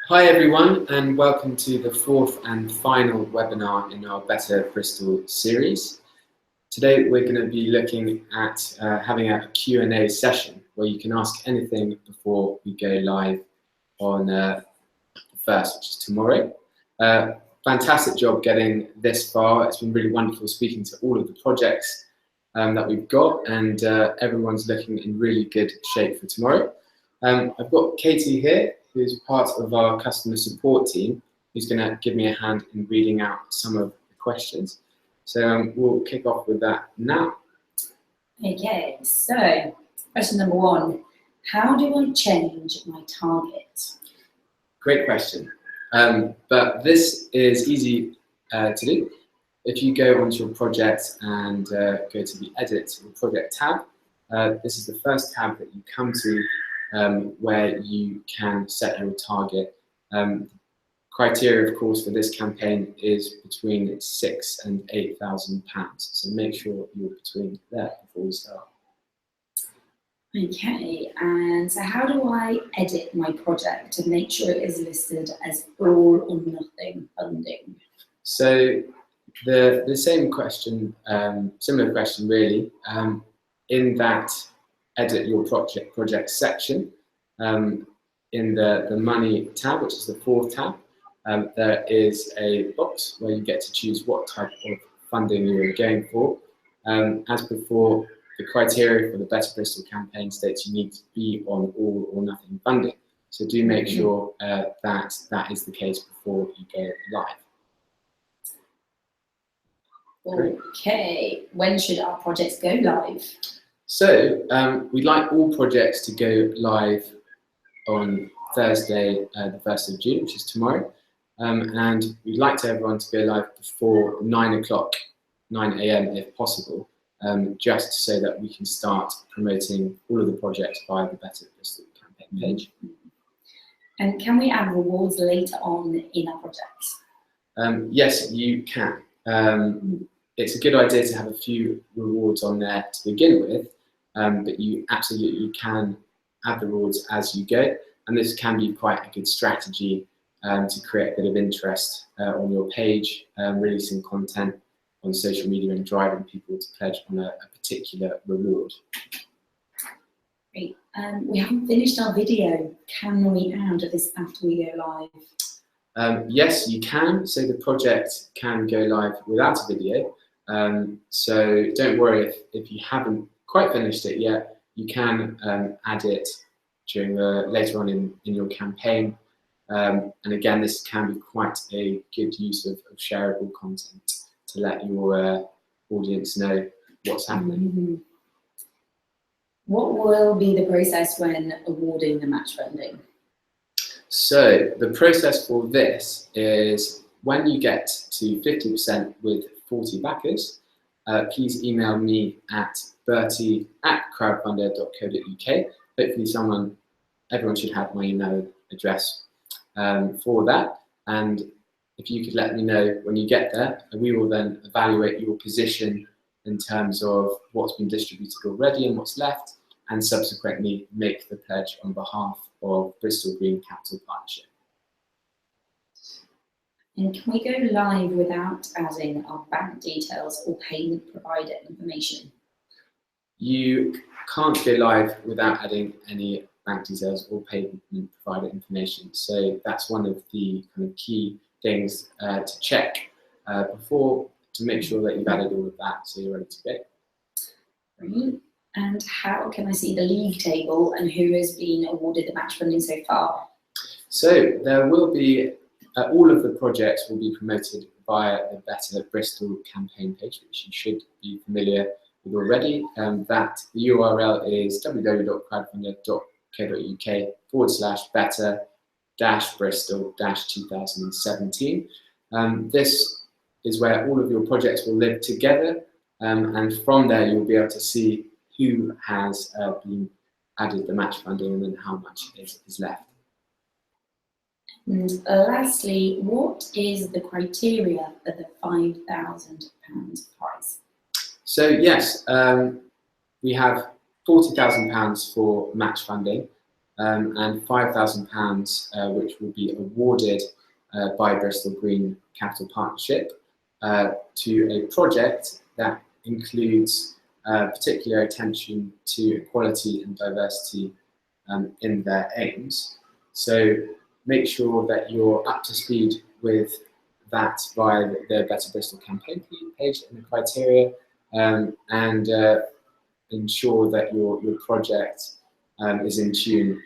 Hi everyone, and welcome to the fourth and final webinar in our Better Bristol series. Today we're going to be looking at having a Q&A session where you can ask anything before we go live on the 1st, which is tomorrow. Fantastic job getting this far. It's been really wonderful speaking to all of the projects that we've got, and everyone's looking in really good shape for tomorrow. I've got Katie here, who's part of our customer support team, who's going to give me a hand in reading out some of the questions. So we'll kick off with that now. Okay, so question number one, how do I change my target? Great question, but this is easy to do. If you go onto your project and go to the Edit or Project tab, this is the first tab that you come to where you can set your target. Criteria, of course, for this campaign is between £6,000 and £8,000. So make sure you're between there before we start. Okay, and so how do I edit my project to make sure it is listed as all or nothing funding? So the same question, similar question really, in that edit your project section, in the money tab, which is the fourth tab, there is a box where you get to choose what type of funding you're going for. As before, the criteria for the Better Bristol campaign states you need to be on all or nothing funding. So do make sure that is the case before you go live. Okay, when should our projects go live? So we'd like all projects to go live on Thursday, the 1st of June, which is tomorrow. And we'd like everyone to go live before 9 a.m. if possible, just so that we can start promoting all of the projects via the Better Bristol campaign page. And can we add rewards later on in our projects? Yes, you can. It's a good idea to have a few rewards on there to begin with, but you absolutely can add the rewards as you go, and this can be quite a good strategy to create a bit of interest on your page, releasing content on social media and driving people to pledge on a particular reward. Great. We haven't finished our video. Can we add this after we go live? Yes, you can. So the project can go live without a video. So don't worry if you haven't quite finished it yet. You can add it during later on in your campaign. And again, this can be quite a good use of shareable content to let your audience know what's happening. What will be the process when awarding the match funding? So the process for this is when you get to 50% with 40 backers, please email me at bertie@crowdfunder.co.uk. Hopefully everyone should have my email address for that. And if you could let me know when you get there, we will then evaluate your position in terms of what's been distributed already and what's left, and subsequently make the pledge on behalf of Bristol Green Capital Partnership. And can we go live without adding our bank details or payment provider information? You can't go live without adding any bank details or payment provider information. So that's one of the kind of key things to check before, to make sure that you've added all of that so you're ready to go. Brilliant. And how can I see the league table and who has been awarded the match funding so far? So there will be, all of the projects will be promoted via the Better Bristol campaign page, which you should be familiar with already. The URL is www.crowdfunder.co.uk/better-bristol-2017. This is where all of your projects will live together, and from there you'll be able to see who has been added the match funding and then how much is left. And lastly, what is the criteria for the £5,000 prize? So yes, we have £40,000 for match funding, and £5,000 which will be awarded by Bristol Green Capital Partnership to a project that includes particular attention to equality and diversity in their aims. So make sure that you're up to speed with that via the Better Bristol campaign page and the criteria, and ensure that your project is in tune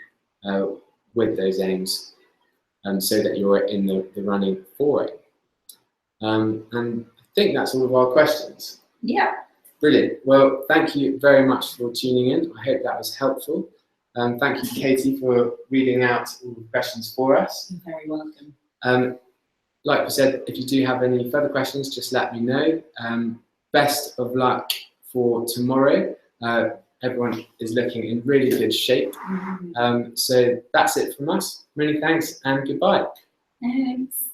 with those aims, so that you're in the running for it. And I think that's all of our questions. Yeah. Brilliant. Well, thank you very much for tuning in. I hope that was helpful. Thank you, Katie, for reading out all the questions for us. You're very welcome. Like we said, if you do have any further questions, just let me know. Best of luck for tomorrow. Everyone is looking in really good shape. So that's it from us. Many thanks and goodbye. Thanks.